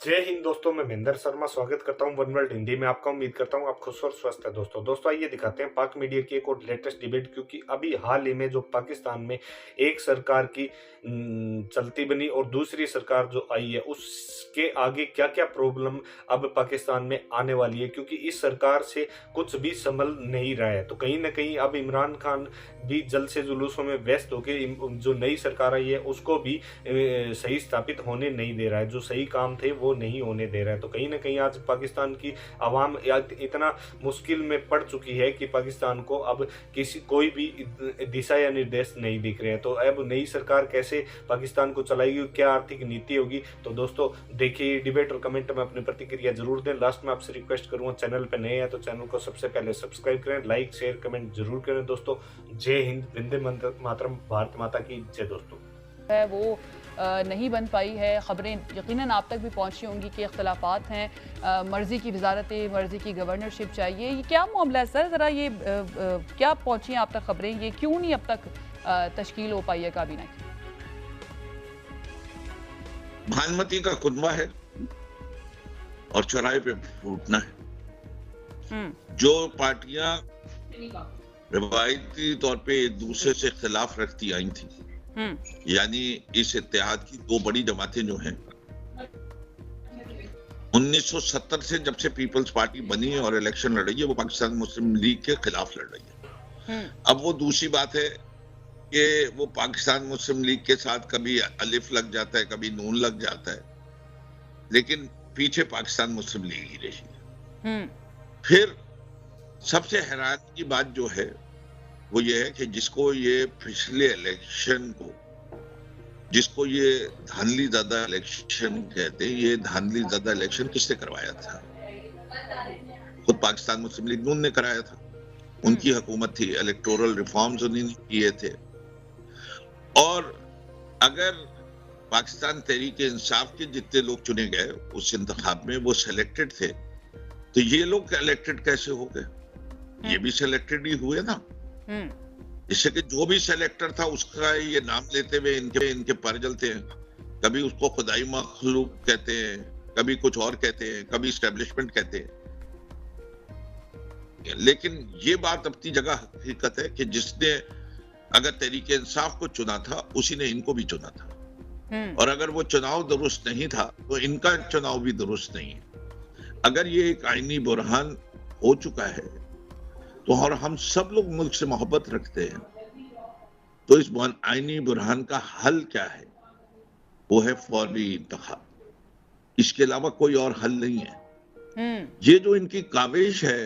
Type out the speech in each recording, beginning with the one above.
जय हिंद दोस्तों, मैं महेंद्र शर्मा स्वागत करता हूं वन वर्ल्ड हिंदी में आपका। उम्मीद करता हूं आप खुश और स्वस्थ है। दोस्तों आइए दिखाते हैं पाक मीडिया की एक और लेटेस्ट डिबेट, क्योंकि अभी हाल ही में जो पाकिस्तान में एक सरकार की चलती बनी और दूसरी सरकार जो आई है उसके आगे क्या क्या प्रॉब्लम अब पाकिस्तान में आने वाली है, क्योंकि इस सरकार से कुछ भी संभल नहीं रहा है। तो कहीं ना कहीं अब इमरान खान भी जल्द से जुलूसों में व्यस्त होकर जो नई सरकार आई है उसको भी सही स्थापित होने नहीं दे रहा है। जो सही काम थे वो नहीं होने दे रहा है। तो कहीं ना कहीं आज पाकिस्तान की आवाम इतना मुश्किल में पड़ चुकी है कि पाकिस्तान को अब कोई भी दिशा या निर्देश नहीं दिख रहे हैं। तो अब नई सरकार कैसे पाकिस्तान को चलाएगी, क्या आर्थिक नीति होगी। तो दोस्तों देखिए डिबेट और कमेंट में अपनी प्रतिक्रिया जरूर दें। लास्ट में आपसे रिक्वेस्ट करूंगा, चैनल पर नए हैं तो चैनल को सबसे पहले सब्सक्राइब करें, लाइक शेयर कमेंट जरूर करें। दोस्तों जय हिंद, वंदे मातरम, भारत माता की जय। दोस्तों है वो नहीं बन पाई है। ख़बरें यकीनन आप तक भी पहुंची होंगी कि इख्तलाफात हैं, मर्ज़ी की वजारतें, मर्ज़ी की गवर्नरशिप चाहिए। ये क्या मामला है सर, ज़रा ये क्या पहुंची हैं आप तक खबरें, ये क्यों नहीं अब तक तश्कील हो पाई है काबीना की? भानुमति का कुनबा है और चौराहे पे फूटना है। जो पार्टियां रिवायती तौर पे एक दूसरे से खिलाफ रखती आई थी, यानी इस इत्तेहाद की दो बड़ी जमातें जो हैं 1970 से जब से पीपल्स पार्टी बनी है और इलेक्शन लड़ रही है, वो पाकिस्तान मुस्लिम लीग के खिलाफ लड़ रही है। अब वो दूसरी बात है कि वो पाकिस्तान मुस्लिम लीग के साथ कभी अलिफ लग जाता है, कभी नून लग जाता है, लेकिन पीछे पाकिस्तान मुस्लिम लीग ही रही है। फिर सबसे हैरान की बात जो है वो ये है कि जिसको ये पिछले इलेक्शन को, जिसको ये धांधली ज़्यादा इलेक्शन कहते हैं, ये धांधली ज़्यादा इलेक्शन किसने करवाया था? खुद पाकिस्तान मुस्लिम लीग नून ने कराया था। उनकी हुकूमत थी, इलेक्टोरल रिफॉर्म्स उन्होंने किए थे। और अगर पाकिस्तान तहरीक इंसाफ के जितने लोग चुने गए उस इंतखाब में वो सिलेक्टेड थे, तो ये लोग इलेक्टेड कैसे हो गए? ये भी सिलेक्टेड ही हुए ना। इससे कि जो भी सेलेक्टर था उसका ये नाम लेते हुए इनके पर जलते हैं। कभी उसको खुदाई मखलूक कहते हैं, कभी कुछ और कहते हैं, कभी इस्टेब्लिशमेंट कहते हैं। लेकिन ये बात अपनी जगह हकीकत है कि जिसने अगर तहरीक इंसाफ को चुना था उसी ने इनको भी चुना था, और अगर वो चुनाव दुरुस्त नहीं था तो इनका चुनाव भी दुरुस्त नहीं है। अगर ये एक आईनी बुरहान हो चुका है तो और हम सब लोग मुल्क से मोहब्बत रखते हैं, तो इस आईनी बुरहान का हल क्या है? वो है फौरी इंतखाब। इसके अलावा कोई और हल नहीं है। ये जो इनकी काविश है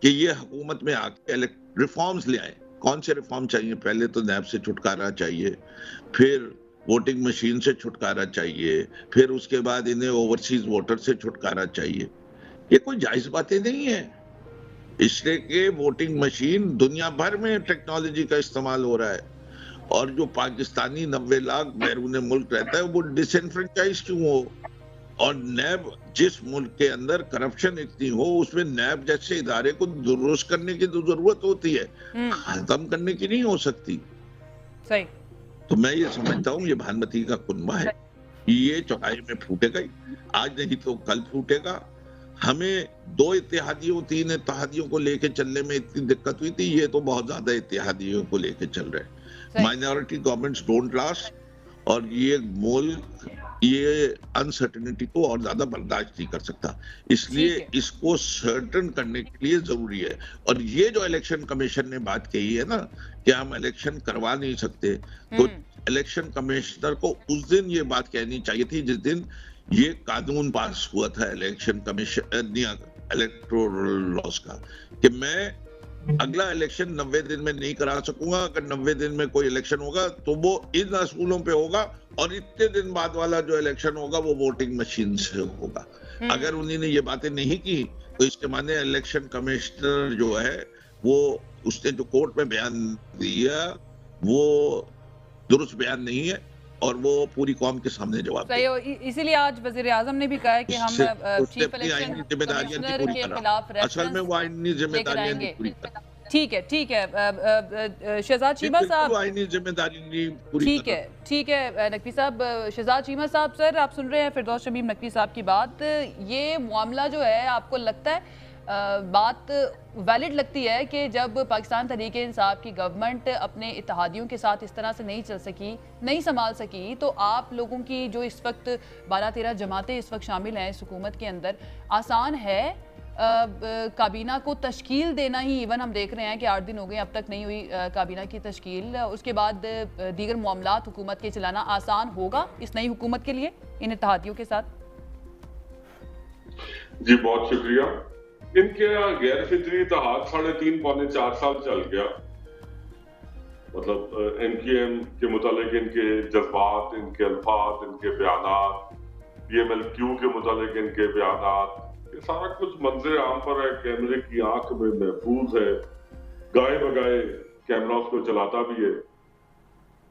कि ये हुकूमत में आके रिफॉर्म्स ले आए। कौन से रिफॉर्म चाहिए? पहले तो नैब से छुटकारा चाहिए, फिर वोटिंग मशीन से छुटकारा चाहिए, फिर उसके बाद इन्हें ओवरसीज वोटर से छुटकारा चाहिए। ये कोई जायज बातें नहीं है, इसलिए कि वोटिंग मशीन दुनिया भर में टेक्नोलॉजी का इस्तेमाल हो रहा है, और जो पाकिस्तानी 90 लाख बैरून मुल्क रहता है वो डिसइनफ्रेंचाइज क्यों हो? और नैब जिस मुल्क के अंदर करप्शन इतनी हो उसमें नैब जैसे इदारे को दुरुस्त करने की तो जरूरत होती है, खत्म करने की नहीं हो सकती। सही। तो मैं ये समझता हूँ ये भानुमति का कुनबा है, ये चौराहे में फूटेगा ही, आज नहीं तो कल फूटेगा। हमें 2 इत्तेहादियों 3 इत्तेहादियों को लेके चलने में इतनी दिक्कत हुई थी, ये तो बहुत ज्यादा इत्तेहादियों को लेके चल रहे हैं। माइनॉरिटी गवर्नमेंट्स डोंट लास्ट, और ये मुल्क ये अनसर्टेनिटी को और ज्यादा बर्दाश्त नहीं कर सकता, इसलिए इसको सर्टन करने के लिए जरूरी है। और ये जो इलेक्शन कमीशन ने बात कही है ना कि हम इलेक्शन करवा नहीं सकते, तो इलेक्शन कमिश्नर को उस दिन ये बात कहनी चाहिए थी जिस दिन ये कानून पास हुआ था इलेक्शन कमीशन इलेक्टोरल लॉस का, कि मैं अगला इलेक्शन 90 दिन में नहीं करा सकूंगा। अगर 90 दिन में कोई इलेक्शन होगा तो वो इन असूलों पे होगा, और इतने दिन बाद वाला जो इलेक्शन होगा वो वोटिंग मशीन से होगा। अगर उन्होंने ये बातें नहीं की तो इसके माने इलेक्शन कमिश्नर जो है वो उसने जो कोर्ट में बयान दिया वो दुरुस्त बयान नहीं है, और वो पूरी कौम के सामने जवाब देगा। इसीलिए आज वज़ीर आज़म ने भी कहा है कि हम चीफ इलेक्शन कमिश्नर के खिलाफ असल में वो आईनी जिम्मेदारियां नहीं पूरी कर रहा। ठीक है, ठीक है। शहजाद चीमा साहब, बिल्कुल आईनी जिम्मेदारी नहीं पूरी ठीक कर है, ठीक है। नकवी साहब, शहजाद चीमा साहब, सर आप सुन रहे हैं फिरदौस शमीम नकवी साहब की बात। ये मामला जो है, आपको लगता है बात वैलिड लगती है कि जब पाकिस्तान तहरीक इंसाफ की गवर्नमेंट अपने इत्तेहादियों के साथ इस तरह से नहीं चल सकी, नहीं संभाल सकी, तो आप लोगों की जो इस वक्त 12-13 जमातें इस वक्त शामिल हैं इस हुकूमत के अंदर, आसान है काबीना को तश्कील देना ही? इवन हम देख रहे हैं कि 8 दिन हो गए अब तक नहीं हुई काबीना की तश्कील। उसके बाद दीगर मामलात हुकूमत के चलाना आसान होगा इस नई हुकूमत के लिए इन इत्तेहादियों के साथ? जी बहुत शुक्रिया। इनके गैर फितरी इत्तेहाद 3.5 पौने 4 साल चल गया। मतलब एनकेएम के मुतालिक इनके जज्बात, इनके अल्फाज, इनके बयानात, पीएमएलक्यू के मुतालिक इनके बयानात, ये सारा कुछ मंजर आम पर है, कैमरे की आंख में महफूज है, गाए बगाए कैमरा उसको चलाता भी है।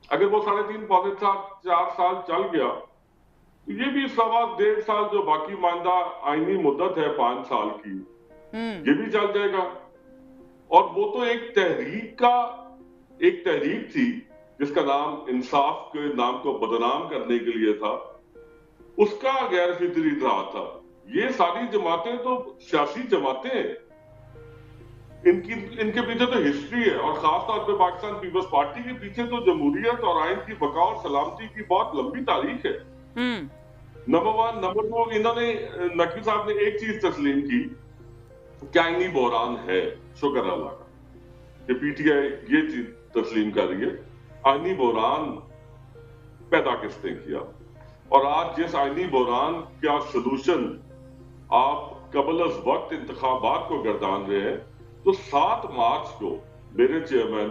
अगर वो 3.5 पौने 4 साल चल गया तो ये भी 1.25 साल जो बाकी मानदा आईनी मुद्दत है 5 साल की, ये भी चल जाएगा। और वो तो एक तहरीक थी जिसका नाम इंसाफ के नाम को बदनाम करने के लिए था, उसका गैर फितरी इत्तेहाद था। ये सारी जमातें तो सियासी जमातें हैं, इनके पीछे तो हिस्ट्री है, और खासतौर पे पाकिस्तान पीपल्स पार्टी के पीछे तो जमहूरियत और आइन की बका और सलामती की बहुत लंबी तारीख है। नंबर 1। नंबर 2, इन्होंने नकवी साहब ने एक चीज तस्लीम की कि आईनी बहरान है, शुक्र अल्लाह का कि पीटीआई ये चीज तस्लीम कर रही है। आईनी बहरान पैदा किसने किया? और आज जिस आईनी बहरान का सलूशन आप कबल अज वक्त इंतखाबात को गर्दान रहे हैं, तो 7 मार्च को मेरे चेयरमैन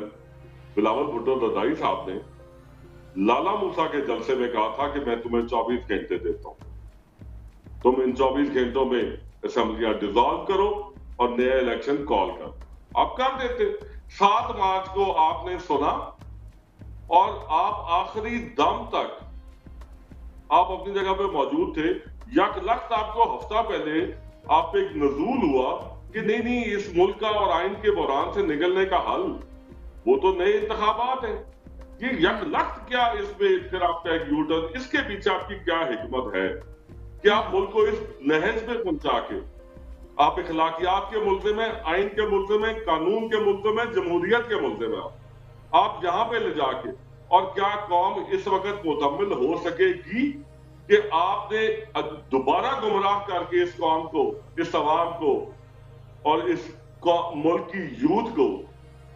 बिलावल भुट्टो लदाई साहब ने लाला मूसा के जलसे में कहा था कि मैं तुम्हें 24 घंटे देता हूं, तुम इन 24 घंटों में असेंबलियां डिसॉल्व करो और नया इलेक्शन कॉल करो। आप कर देते। 7 मार्च को आपने सुना और आप आखिरी दम तक आप अपनी जगह पे मौजूद थे। यकलख्त आपको हफ्ता पहले आप पे एक नजूल हुआ कि नहीं, इस मुल्क का और आइन के बहरान से निकलने का हल वो तो नए इंतखाबात हैं। ये यकलख्त क्या इसमें फिर आपका एक यूटर्न, इसके पीछे आपकी क्या हिकमत है कि आप मुल्क को इस नहज पे पहुंचा के आप इखलाकियात के मुल्ज़िम में, आइन के मुल्ज़िम में, कानून के मुल्ज़िम में, जमहूरियत के मुल्ज़िम में आप यहाँ पे ले जाके, और क्या कौम इस वक्त मुतम्मिल हो सकेगी कि आपने दोबारा गुमराह करके इस कौम को, इस अवाम को और इस मुल्क की यूथ को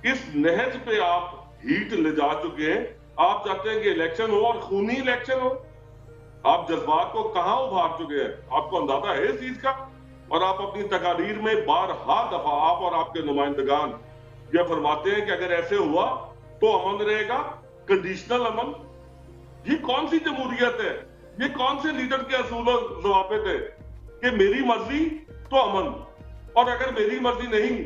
इस नहज पे आप हीट ले जा चुके हैं। आप चाहते हैं कि इलेक्शन हो और खूनी इलेक्शन हो। आप जज्बात को कहां उभार चुके हैं, आपको अंदाजा है इस चीज का? और आप अपनी तकारीर में बारहा दफा आप और आपके नुमाइंदगान ये फरमाते हैं कि अगर ऐसे हुआ तो अमन रहेगा, कंडीशनल अमन। ये कौन सी जमहूरियत है? ये कौन से लीडर के असूल और ज़वाबित है कि मेरी मर्जी तो अमन, और अगर मेरी मर्जी नहीं,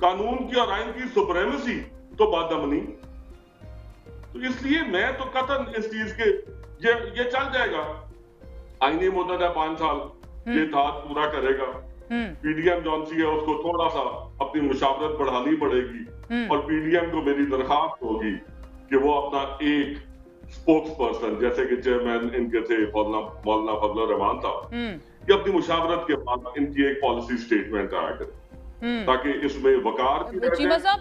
कानून की और आइन की सुप्रीमेसी, तो बदअमनी। तो इसलिए मैं तो कतन इस चीज के ये चल जाएगा। आईनी मुद्दत है 5 साल, ये इत्तेहाद पूरा करेगा। पीडीएम जौन सी है उसको थोड़ा सा अपनी मुशावरत बढ़ानी पड़ेगी, और पीडीएम को मेरी दरखास्त होगी कि वो अपना एक स्पोक्स पर्सन, जैसे कि चेयरमैन इनके थे मौलाना फजलुर रहमान साहब, कि अपनी मुशावरत के बाद इनकी एक पॉलिसी स्टेटमेंट आया करे ताकि इसमें वकार चीमा साहब,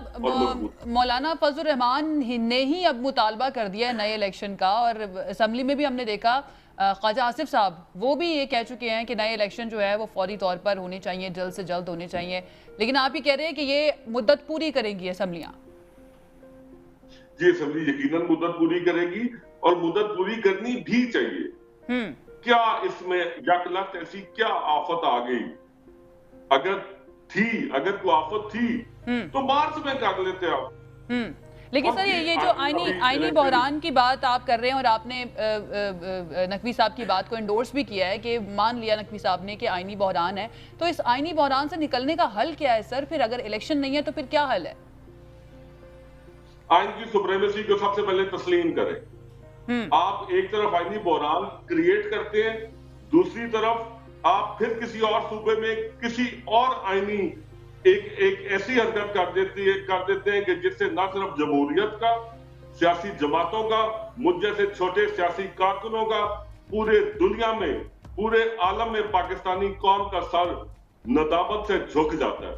मौलाना फजलुर रहमान ने ही अब मुतालबा कर दिया है नए इलेक्शन का, और असेंबली में भी हमने देखा ख्वाजा आसिफ साहब वो भी ये कह चुके हैं कि नए इलेक्शन जो है वो फौरी तौर पर होने चाहिए, जल्द से जल्द होने चाहिए। लेकिन आप ही कह रहे हैं कि ये मुद्दत पूरी करेंगी असेंबलियां। जी, असेंबली यकीनन मुद्दत पूरी करेगी, और मुद्दत पूरी करनी भी चाहिए। क्या इसमें यकलख्त ऐसी क्या आफत आ गई? अगर कोई आफत थी तो मार्च में कर लेते आप। लेकिन सर ये जो आईनी बहरान की बात आप कर रहे हैं, और आपने नकवी साहब की बात को इंडोर्स भी किया है कि मान लिया नकवी साहब ने कि आईनी बहरान है, तो इस आईनी बहरान से निकलने का हल क्या है सर? फिर अगर इलेक्शन नहीं है तो फिर क्या हल है? आइन की सुप्रीमेसी को सबसे पहले तस्लीम करें। आप एक तरफ आईनी बहरान क्रिएट करते हैं, दूसरी तरफ आप फिर किसी और सूबे में किसी और आईनी एक ऐसी हरकत कर देते हैं कि जिससे न सिर्फ जमहूरियत का, सियासी जमातों का, मुझ जैसे छोटे सियासी कारकुनों का, पूरे दुनिया में, पूरे आलम में पाकिस्तानी कौम का सर नदामत से झुक जाता है।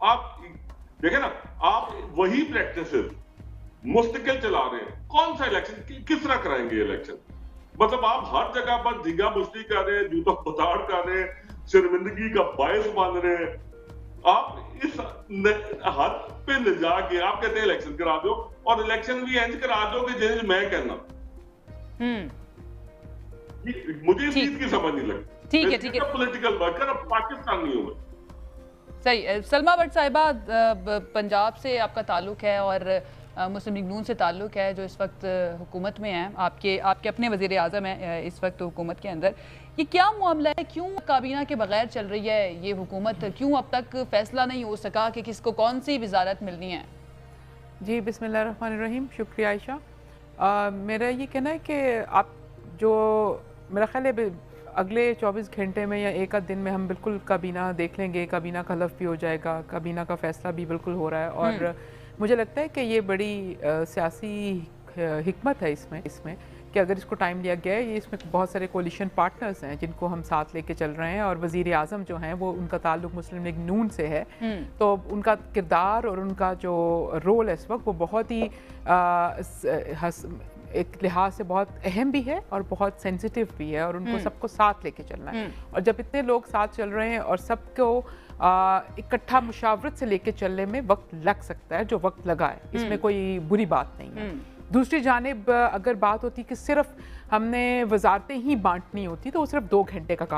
आप देखें ना, आप वही प्रैक्टिसेस मुस्तकिल चला रहे हैं। कौन सा इलेक्शन, किस तरह कराएंगे इलेक्शन? मतलब आप हर जगह पर धींगा मुश्ती कर रहे हैं, जूता पताड़ कर रहे हैं, शर्मिंदगी का बायस बन रहे हैं। आप इस हद पे ले जाके आप कहते हैं इलेक्शन करा दो, और इलेक्शन भी इंज करा दो कि जैसे मैं कहना। मुझे इस चीज की समझ नहीं लगती। ठीक है। पॉलिटिकल वर्कर अब पाकिस्तानी हूं मैं। सही। सलमा भट्ट साहिबा, पंजाब से आपका ताल्लुक है और मुस्लिम लीग नून से ताल्लुक है, जो इस वक्त हुकूमत में है, आपके अपने वज़ीर आज़म हैं इस वक्त हुकूमत के अंदर। ये क्या मामला है, क्यों काबीना के बगैर चल रही है ये हुकूमत? क्यों अब तक फैसला नहीं हो सका कि किसको कौन सी वजारत मिलनी है? जी, बिस्मिल्लाहिर्रहमानिर्रहीम। शुक्रिया आयशा। मेरा ये कहना है कि आप जो मेरा ख्याल है अगले 24 घंटे में या एक आध दिन में हम बिल्कुल काबीना देख लेंगे, काबीना का हलफ भी हो जाएगा, काबीना का फैसला भी बिल्कुल हो रहा है। और मुझे लगता है कि ये बड़ी सियासी हिकमत है इसमें कि अगर इसको टाइम लिया गया है, ये इसमें बहुत सारे कोलिशन पार्टनर्स हैं जिनको हम साथ लेके चल रहे हैं, और वज़ीर आज़म जो हैं वो उनका ताल्लुक मुस्लिम लीग नून से है, तो उनका किरदार और उनका जो रोल है इस वक्त वो बहुत ही एक लिहाज से बहुत अहम भी है और बहुत सेंसिटिव भी है, और उनको सबको साथ लेके चलना है। और जब इतने लोग साथ चल रहे हैं और सबको इकट्ठा मुशावरत से लेके चलने में वक्त लग सकता है, जो वक्त लगा है इसमें कोई बुरी बात नहीं है। दूसरी जानिब अगर बात होती कि सिर्फ हमने वजारतें ही बांटनी होती तो वो सिर्फ 2 घंटे का काम